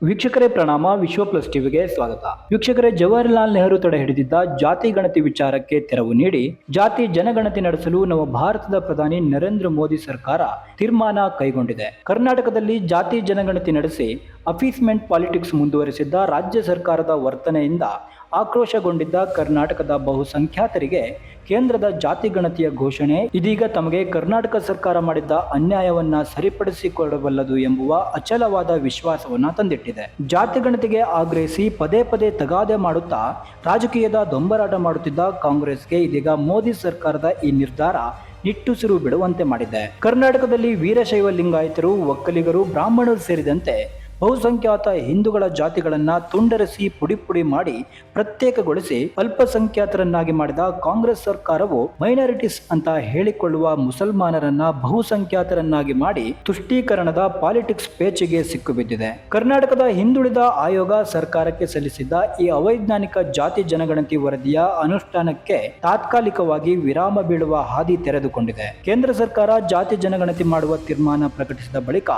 ವೀಕ್ಷಕರೇ ಪ್ರಣಾಮ. ವಿಶ್ವ ಪ್ಲಸ್ ಟಿವಿಗೆ ಸ್ವಾಗತ. ವೀಕ್ಷಕರೇ, ಜವಾಹರಲಾಲ್ ನೆಹರು ತಡೆ ಹಿಡಿದಿದ್ದ ಜಾತಿ ಗಣತಿ ವಿಚಾರಕ್ಕೆ ತೆರವು ನೀಡಿ ಜಾತಿ ಜನಗಣತಿ ನಡೆಸಲು ನಮ್ಮ ಭಾರತದ ಪ್ರಧಾನಿ ನರೇಂದ್ರ ಮೋದಿ ಸರ್ಕಾರ ತೀರ್ಮಾನ ಕೈಗೊಂಡಿದೆ. ಕರ್ನಾಟಕದಲ್ಲಿ ಜಾತಿ ಜನಗಣತಿ ನಡೆಸಿ ಅಫೀಸ್ಮೆಂಟ್ ಪಾಲಿಟಿಕ್ಸ್ ಮುಂದುವರೆಸಿದ್ದ ರಾಜ್ಯ ಸರ್ಕಾರದ ವರ್ತನೆಯಿಂದ ಆಕ್ರೋಶಗೊಂಡಿದ್ದ ಕರ್ನಾಟಕದ ಬಹುಸಂಖ್ಯಾತರಿಗೆ ಕೇಂದ್ರದ ಜಾತಿ ಗಣತಿಯ ಘೋಷಣೆ ಇದೀಗ ತಮಗೆ ಕರ್ನಾಟಕ ಸರ್ಕಾರ ಮಾಡಿದ್ದ ಅನ್ಯಾಯವನ್ನ ಸರಿಪಡಿಸಿಕೊಡಬಲ್ಲದು ಎಂಬುವ ಅಚಲವಾದ ವಿಶ್ವಾಸವನ್ನ ತಂದಿಟ್ಟಿದೆ. ಜಾತಿ ಗಣತಿಗೆ ಆಗ್ರಹಿಸಿ ಪದೇ ಪದೇ ತಗಾದೆ ಮಾಡುತ್ತಾ ರಾಜಕೀಯದ ದೊಂಬರಾಟ ಮಾಡುತ್ತಿದ್ದ ಕಾಂಗ್ರೆಸ್ಗೆ ಇದೀಗ ಮೋದಿ ಸರ್ಕಾರದ ಈ ನಿರ್ಧಾರ ನಿಟ್ಟುಸಿರು ಬಿಡುವಂತೆ ಮಾಡಿದೆ. ಕರ್ನಾಟಕದಲ್ಲಿ ವೀರಶೈವ ಲಿಂಗಾಯತರು, ಒಕ್ಕಲಿಗರು, ಬ್ರಾಹ್ಮಣರು ಸೇರಿದಂತೆ ಬಹುಸಂಖ್ಯಾತ ಹಿಂದೂಗಳ ಜಾತಿಗಳನ್ನ ತುಂಡರಿಸಿ ಪುಡಿ ಮಾಡಿ ಪ್ರತ್ಯೇಕಗೊಳಿಸಿ ಅಲ್ಪಸಂಖ್ಯಾತರನ್ನಾಗಿ ಮಾಡಿದ ಕಾಂಗ್ರೆಸ್ ಸರ್ಕಾರವು ಮೈನಾರಿಟೀಸ್ ಅಂತ ಹೇಳಿಕೊಳ್ಳುವ ಮುಸಲ್ಮಾನರನ್ನ ಬಹುಸಂಖ್ಯಾತರನ್ನಾಗಿ ಮಾಡಿ ತುಷ್ಟೀಕರಣದ ಪಾಲಿಟಿಕ್ಸ್ ಪೇಚಿಗೆ ಸಿಕ್ಕುಬಿದ್ದಿದೆ. ಕರ್ನಾಟಕದ ಹಿಂದುಳಿದ ಆಯೋಗ ಸರ್ಕಾರಕ್ಕೆ ಸಲ್ಲಿಸಿದ್ದ ಈ ಅವೈಜ್ಞಾನಿಕ ಜಾತಿ ಜನಗಣತಿ ವರದಿಯ ಅನುಷ್ಠಾನಕ್ಕೆ ತಾತ್ಕಾಲಿಕವಾಗಿ ವಿರಾಮ ಬೀಳುವ ಹಾದಿ ತೆರೆದುಕೊಂಡಿದೆ. ಕೇಂದ್ರ ಸರ್ಕಾರ ಜಾತಿ ಜನಗಣತಿ ಮಾಡುವ ತೀರ್ಮಾನ ಪ್ರಕಟಿಸಿದ ಬಳಿಕ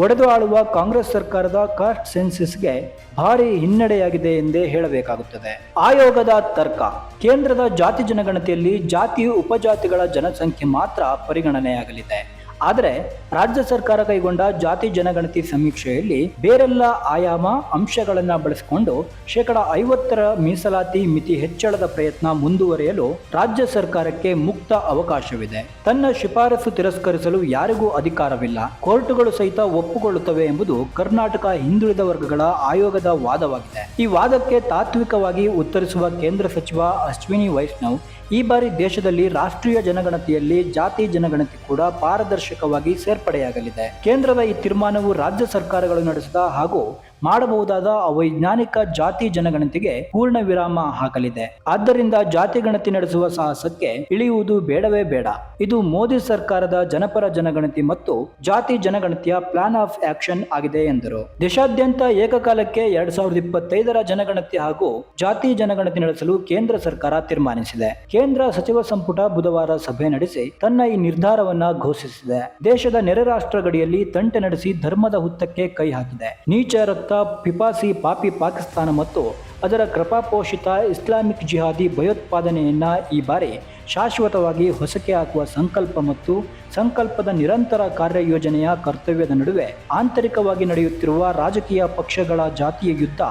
ಒಡೆದು ಆಳುವ ಕಾಂಗ್ರೆಸ್ ಸರ್ಕಾರದ ಕಾಸ್ಟ್ ಸೆನ್ಸಸ್ಗೆ ಭಾರಿ ಹಿನ್ನಡೆಯಾಗಿದೆ ಎಂದೇ ಹೇಳಬೇಕಾಗುತ್ತದೆ. ಆಯೋಗದ ತರ್ಕ: ಕೇಂದ್ರದ ಜಾತಿ ಜನಗಣತಿಯಲ್ಲಿ ಜಾತಿ ಉಪಜಾತಿಗಳ ಜನಸಂಖ್ಯೆ ಮಾತ್ರ ಪರಿಗಣನೆಯಾಗಲಿದೆ. ಆದರೆ ರಾಜ್ಯ ಸರ್ಕಾರ ಕೈಗೊಂಡ ಜಾತಿ ಜನಗಣತಿ ಸಮೀಕ್ಷೆಯಲ್ಲಿ ಬೇರೆಲ್ಲ ಆಯಾಮ ಅಂಶಗಳನ್ನು ಬಳಸಿಕೊಂಡು 50% ಮೀಸಲಾತಿ ಮಿತಿ ಹೆಚ್ಚಳದ ಪ್ರಯತ್ನ ಮುಂದುವರಿಯಲು ರಾಜ್ಯ ಸರ್ಕಾರಕ್ಕೆ ಮುಕ್ತ ಅವಕಾಶವಿದೆ. ತನ್ನ ಶಿಫಾರಸು ತಿರಸ್ಕರಿಸಲು ಯಾರಿಗೂ ಅಧಿಕಾರವಿಲ್ಲ, ಕೋರ್ಟುಗಳು ಸಹಿತ ಒಪ್ಪುಕೊಳ್ಳುತ್ತವೆ ಎಂಬುದು ಕರ್ನಾಟಕ ಹಿಂದುಳಿದ ವರ್ಗಗಳ ಆಯೋಗದ ವಾದವಾಗಿದೆ. ಈ ವಾದಕ್ಕೆ ತಾತ್ವಿಕವಾಗಿ ಉತ್ತರಿಸುವ ಕೇಂದ್ರ ಸಚಿವ ಅಶ್ವಿನಿ ವೈಷ್ಣವ್, ಈ ಬಾರಿ ದೇಶದಲ್ಲಿ ರಾಷ್ಟ್ರೀಯ ಜನಗಣತಿಯಲ್ಲಿ ಜಾತಿ ಜನಗಣತಿ ಕೂಡ ಪಾರದರ್ಶಕವಾಗಿ ಸೇರ್ಪಡೆಯಾಗಲಿದೆ. ಕೇಂದ್ರದ ಈ ತೀರ್ಮಾನವು ರಾಜ್ಯ ಸರ್ಕಾರಗಳು ನಡೆಸಿದ ಹಾಗೂ ಮಾಡಬಹುದಾದ ಅವೈಜ್ಞಾನಿಕ ಜಾತಿ ಜನಗಣತಿಗೆ ಪೂರ್ಣ ವಿರಾಮ ಹಾಕಲಿದೆ. ಆದ್ದರಿಂದ ಜಾತಿ ಗಣತಿ ನಡೆಸುವ ಸಾಹಸಕ್ಕೆ ಇಳಿಯುವುದು ಬೇಡವೇ ಬೇಡ. ಇದು ಮೋದಿ ಸರ್ಕಾರದ ಜನಪರ ಜನಗಣತಿ ಮತ್ತು ಜಾತಿ ಜನಗಣತಿಯ ಪ್ಲಾನ್ ಆಫ್ ಆಕ್ಷನ್ ಆಗಿದೆ ಎಂದರು. ದೇಶಾದ್ಯಂತ ಏಕಕಾಲಕ್ಕೆ 2025ರ ಜನಗಣತಿ ಹಾಗೂ ಜಾತಿ ಜನಗಣತಿ ನಡೆಸಲು ಕೇಂದ್ರ ಸರ್ಕಾರ ತೀರ್ಮಾನಿಸಿದೆ. ಕೇಂದ್ರ ಸಚಿವ ಸಂಪುಟ ಬುಧವಾರ ಸಭೆ ನಡೆಸಿ ತನ್ನ ಈ ನಿರ್ಧಾರವನ್ನ ಘೋಷಿಸಿದೆ. ದೇಶದ ನೆರೆ ರಾಷ್ಟ್ರ ಗಡಿಯಲ್ಲಿ ತಂಟೆ ನಡೆಸಿ ಧರ್ಮದ ಹುತ್ತಕ್ಕೆ ಕೈ ಹಾಕಿದೆ. ನೀಚ ರಕ್ತ ಪಿಪಾಸಿ ಪಾಪಿ ಪಾಕಿಸ್ತಾನ ಮತ್ತು ಅದರ ಕೃಪಾಪೋಷಿತ ಇಸ್ಲಾಮಿಕ್ ಜಿಹಾದಿ ಭಯೋತ್ಪಾದನೆಯನ್ನ ಈ ಬಾರಿ ಶಾಶ್ವತವಾಗಿ ಹೊಸಕೆ ಹಾಕುವ ಸಂಕಲ್ಪ ಮತ್ತು ಸಂಕಲ್ಪದ ನಿರಂತರ ಕಾರ್ಯಯೋಜನೆಯ ಕರ್ತವ್ಯದ ನಡುವೆ ಆಂತರಿಕವಾಗಿ ನಡೆಯುತ್ತಿರುವ ರಾಜಕೀಯ ಪಕ್ಷಗಳ ಜಾತಿಯ ಯುದ್ಧ,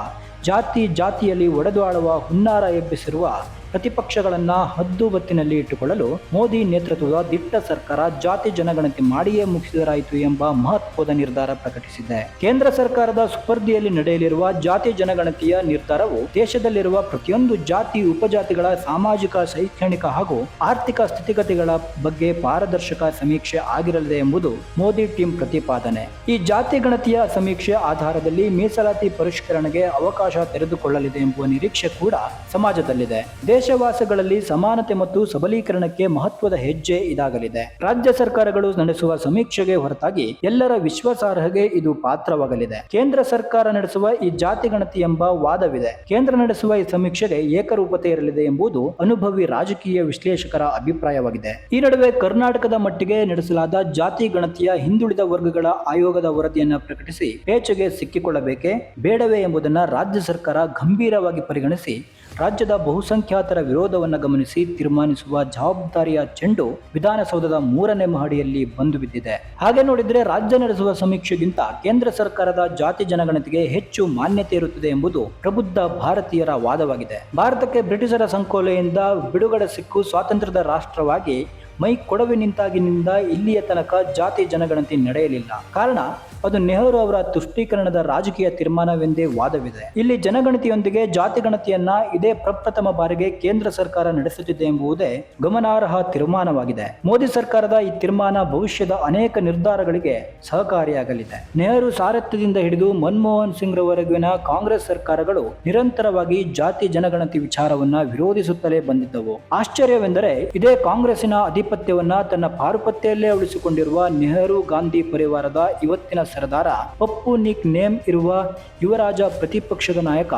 ಜಾತಿಯಲ್ಲಿ ಒಡೆದು ಆಳುವ ಹುನ್ನಾರ ಎಬ್ಬಿಸಿರುವ ಪ್ರತಿಪಕ್ಷಗಳನ್ನ ಹದ್ದುಬತ್ತಿನಲ್ಲಿ ಇಟ್ಟುಕೊಳ್ಳಲು ಮೋದಿ ನೇತೃತ್ವದ ದಿಟ್ಟ ಸರ್ಕಾರ ಜಾತಿ ಜನಗಣತಿ ಮಾಡಿಯೇ ಮುಗಿಸಿದರಾಯಿತು ಎಂಬ ಮಹತ್ವದ ನಿರ್ಧಾರ ಪ್ರಕಟಿಸಿದೆ. ಕೇಂದ್ರ ಸರ್ಕಾರದ ಸುಪರ್ದಿಯಲ್ಲಿ ನಡೆಯಲಿರುವ ಜಾತಿ ಜನಗಣತಿಯ ನಿರ್ಧಾರವು ದೇಶದಲ್ಲಿರುವ ಪ್ರತಿಯೊಂದು ಜಾತಿ ಉಪಜಾತಿಗಳ ಸಾಮಾಜಿಕ, ಶೈಕ್ಷಣಿಕ ಹಾಗೂ ಆರ್ಥಿಕ ಸ್ಥಿತಿಗತಿಗಳ ಬಗ್ಗೆ ಪಾರದರ್ಶಕ ಸಮೀಕ್ಷೆ ಆಗಿರಲಿದೆ ಎಂಬುದು ಮೋದಿ ಟೀಮ್ ಪ್ರತಿಪಾದನೆ. ಈ ಜಾತಿ ಗಣತಿಯ ಸಮೀಕ್ಷೆ ಆಧಾರದಲ್ಲಿ ಮೀಸಲಾತಿ ಪರಿಷ್ಕರಣೆಗೆ ಅವಕಾಶ ತೆರೆದುಕೊಳ್ಳಲಿದೆ ಎಂಬುವ ನಿರೀಕ್ಷೆ ಕೂಡ ಸಮಾಜದಲ್ಲಿದೆ. ದೇಶವಾಸಗಳಲ್ಲಿ ಸಮಾನತೆ ಮತ್ತು ಸಬಲೀಕರಣಕ್ಕೆ ಮಹತ್ವದ ಹೆಜ್ಜೆ ಇದಾಗಲಿದೆ. ರಾಜ್ಯ ಸರ್ಕಾರಗಳು ನಡೆಸುವ ಸಮೀಕ್ಷೆಗೆ ಹೊರತಾಗಿ ಎಲ್ಲರ ವಿಶ್ವಾಸಾರ್ಹಗೆ ಇದು ಪಾತ್ರವಾಗಲಿದೆ. ಕೇಂದ್ರ ಸರ್ಕಾರ ನಡೆಸುವ ಈ ಜಾತಿ ಗಣತಿ ಎಂಬ ವಾದವಿದೆ. ಕೇಂದ್ರ ನಡೆಸುವ ಈ ಸಮೀಕ್ಷೆಗೆ ಏಕರೂಪತೆ ಇರಲಿದೆ ಎಂಬುದು ಅನುಭವಿ ರಾಜಕೀಯ ವಿಶ್ಲೇಷಕರ ಅಭಿಪ್ರಾಯವಾಗಿದೆ. ಈ ನಡುವೆ ಕರ್ನಾಟಕದ ಮಟ್ಟಿಗೆ ನಡೆಸಲಾದ ಜಾತಿ ಗಣತಿಯ ಹಿಂದುಳಿದ ವರ್ಗಗಳ ಆಯೋಗದ ವರದಿಯನ್ನ ಪ್ರಕಟಿಸಿ ಪೇಚಿಗೆ ಸಿಕ್ಕಿಕೊಳ್ಳಬೇಕೆ ಬೇಡವೇ ಎಂಬುದನ್ನು ರಾಜ್ಯ ಸರ್ಕಾರ ಗಂಭೀರವಾಗಿ ಪರಿಗಣಿಸಿ ರಾಜ್ಯದ ಬಹುಸಂಖ್ಯಾತರ ವಿರೋಧವನ್ನು ಗಮನಿಸಿ ತೀರ್ಮಾನಿಸುವ ಜವಾಬ್ದಾರಿಯ ಚೆಂಡು ವಿಧಾನಸೌಧದ 3ನೇ ಮಹಡಿಯಲ್ಲಿ ಬಂದು ಬಿದ್ದಿದೆ. ಹಾಗೆ ನೋಡಿದ್ರೆ ರಾಜ್ಯ ನಡೆಸುವ ಸಮೀಕ್ಷೆಗಿಂತ ಕೇಂದ್ರ ಸರ್ಕಾರದ ಜಾತಿ ಜನಗಣತಿಗೆ ಹೆಚ್ಚು ಮಾನ್ಯತೆ ಇರುತ್ತದೆ ಎಂಬುದು ಪ್ರಬುದ್ಧ ಭಾರತೀಯರ ವಾದವಾಗಿದೆ. ಭಾರತಕ್ಕೆ ಬ್ರಿಟಿಷರ ಸಂಕೋಲೆಯಿಂದ ಬಿಡುಗಡೆ ಸಿಕ್ಕು ಸ್ವಾತಂತ್ರ್ಯದ ರಾಷ್ಟ್ರವಾಗಿ ಮೈ ಕೊಡವಿ ನಿಂತಾಗಿನಿಂದ ಇಲ್ಲಿಯ ತನಕ ಜಾತಿ ಜನಗಣತಿ ನಡೆಯಲಿಲ್ಲ. ಕಾರಣ ಅದು ನೆಹರು ಅವರ ತುಷ್ಟೀಕರಣದ ರಾಜಕೀಯ ತೀರ್ಮಾನವೆಂದೇ ವಾದವಿದೆ. ಇಲ್ಲಿ ಜನಗಣತಿಯೊಂದಿಗೆ ಜಾತಿ ಗಣತಿಯನ್ನ ಇದೇ ಪ್ರಪ್ರಥಮ ಬಾರಿಗೆ ಕೇಂದ್ರ ಸರ್ಕಾರ ನಡೆಸುತ್ತಿದೆ ಎಂಬುದೇ ಗಮನಾರ್ಹ ತೀರ್ಮಾನವಾಗಿದೆ. ಮೋದಿ ಸರ್ಕಾರದ ಈ ತೀರ್ಮಾನ ಭವಿಷ್ಯದ ಅನೇಕ ನಿರ್ಧಾರಗಳಿಗೆ ಸಹಕಾರಿಯಾಗಲಿದೆ. ನೆಹರು ಸಾರಥ್ಯದಿಂದ ಹಿಡಿದು ಮನಮೋಹನ್ ಸಿಂಗ್ ರವರೆಗಿನ ಕಾಂಗ್ರೆಸ್ ಸರ್ಕಾರಗಳು ನಿರಂತರವಾಗಿ ಜಾತಿ ಜನಗಣತಿ ವಿಚಾರವನ್ನ ವಿರೋಧಿಸುತ್ತಲೇ ಬಂದಿದ್ದವು. ಆಶ್ಚರ್ಯವೆಂದರೆ ಇದೇ ಕಾಂಗ್ರೆಸ್ಸಿನ ಅಧಿಪತ್ಯವನ್ನ ತನ್ನ ಪಾರುಪತ್ಯಲ್ಲೇ ಉಳಿಸಿಕೊಂಡಿರುವ ನೆಹರು ಗಾಂಧಿ ಪರಿವಾರದ ಇವತ್ತಿನ ಸರದಾರ ಪಪ್ಪು ನಿಕ್ ನೇಮ್ ಇರುವ ಯುವರಾಜ ಪ್ರತಿಪಕ್ಷದ ನಾಯಕ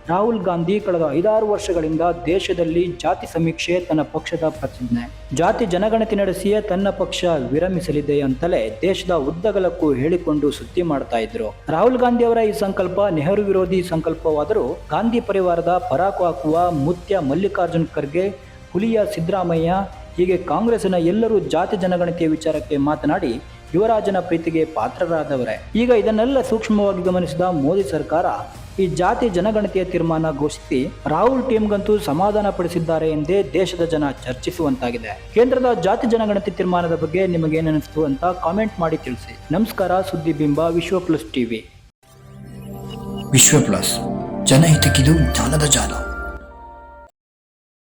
ರಾಹುಲ್ ಗಾಂಧಿ ಕಳೆದ 5-6 ವರ್ಷಗಳಿಂದ ದೇಶದಲ್ಲಿ ಜಾತಿ ಸಮೀಕ್ಷೆ ತನ್ನ ಪಕ್ಷದ ಪ್ರತಿಜ್ಞೆ, ಜಾತಿ ಜನಗಣತಿ ನಡೆಸಿಯೇ ತನ್ನ ಪಕ್ಷ ವಿರಮಿಸಲಿದೆ ಅಂತಲೇ ದೇಶದ ಉದ್ದಗಲಕ್ಕೂ ಹೇಳಿಕೊಂಡು ಸುದ್ದಿ ಮಾಡ್ತಾ ಇದ್ರು. ರಾಹುಲ್ ಗಾಂಧಿ ಅವರ ಈ ಸಂಕಲ್ಪ ನೆಹರು ವಿರೋಧಿ ಸಂಕಲ್ಪವಾದರೂ ಗಾಂಧಿ ಪರಿವಾರದ ಪರಾಕು ಹಾಕುವ ಮುತ್ಯ ಮಲ್ಲಿಕಾರ್ಜುನ್ ಖರ್ಗೆ, ಹುಲಿಯ ಸಿದ್ದರಾಮಯ್ಯ ಹೀಗೆ ಕಾಂಗ್ರೆಸ್ಸಿನ ಎಲ್ಲರೂ ಜಾತಿ ಜನಗಣತಿಯ ವಿಚಾರಕ್ಕೆ ಮಾತನಾಡಿ ಯುವರಾಜನ ಪ್ರೀತಿಗೆ ಪಾತ್ರರಾದವರೇ. ಈಗ ಇದನ್ನೆಲ್ಲ ಸೂಕ್ಷ್ಮವಾಗಿ ಗಮನಿಸಿದ ಮೋದಿ ಸರ್ಕಾರ ಈ ಜಾತಿ ಜನಗಣತಿಯ ತೀರ್ಮಾನ ಘೋಷಿಸಿ ರಾಹುಲ್ ಟೀಮ್ಗಂತೂ ಸಮಾಧಾನ ಪಡಿಸಿದ್ದಾರೆ ಎಂದೇ ದೇಶದ ಜನ ಚರ್ಚಿಸುವಂತಾಗಿದೆ. ಕೇಂದ್ರದ ಜಾತಿ ಜನಗಣತಿ ತೀರ್ಮಾನದ ಬಗ್ಗೆ ನಿಮಗೇನಿಸ್ತು ಅಂತ ಕಾಮೆಂಟ್ ಮಾಡಿ ತಿಳಿಸಿ. ನಮಸ್ಕಾರ. ಸುದ್ದಿ ಬಿಂಬ ವಿಶ್ವ ಪ್ಲಸ್ ಟಿವಿ. ವಿಶ್ವ ಪ್ಲಸ್, ಜನಹಿತಕ್ಕಿದು ಜ್ಞಾನದ ಜಾಲ.